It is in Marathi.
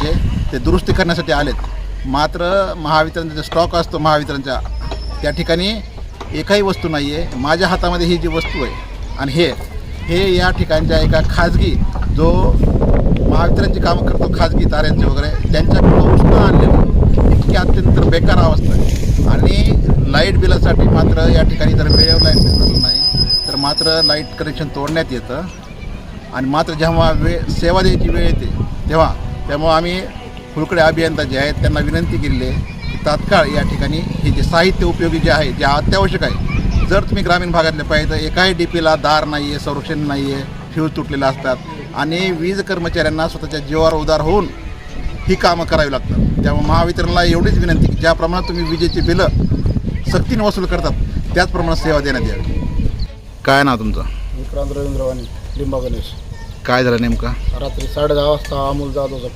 पाहिजे ते दुरुस्ती करण्यासाठी आलेत. मात्र महावितरणचा स्टॉक असतो महावितरणच्या त्या ठिकाणी एकही वस्तू नाही आहे. माझ्या हातामध्ये ही जी वस्तू आहे आणि हे या ठिकाणच्या एका खाजगी जो महावितरणची कामं करतो खाजगी ताऱ्यांचे वगैरे त्यांच्याकडून उष्ण आणलेली इतकी अत्यंत बेकार अवस्था आहे. आणि लाईट बिलासाठी मात्र या ठिकाणी जर वेळेवर लाईट बिल भरलं नाही तर मात्र लाईट कनेक्शन तोडण्यात येतं. आणि मात्र जेव्हा सेवा द्यायची वेळ येते त्यामुळं आम्ही फुलकडे अभियंता जे आहेत त्यांना विनंती केलेली आहे की तात्काळ या ठिकाणी हे जे साहित्य उपयोगी जे आहे जे अत्यावश्यक आहे, जर तुम्ही ग्रामीण भागातले पाहिजे तर एकाही डीपीला दार नाही आहे, संरक्षण नाही आहे, फ्यूज तुटलेले असतात आणि वीज कर्मचाऱ्यांना स्वतःच्या जीवावर उदार होऊन ही कामं करावी लागतात. त्यामुळे महावितरणला एवढीच विनंती की ज्याप्रमाणे तुम्ही विजेची बिलं सक्तीने वसूल करतात त्याचप्रमाणे सेवा देण्यात यावी. काय नाव तुमचं? विक्रांत रवींद्र वाणी, लिंबा गणेश. काय झालं नेमका? रात्री 10:30 वाजता अमोल जाधवचा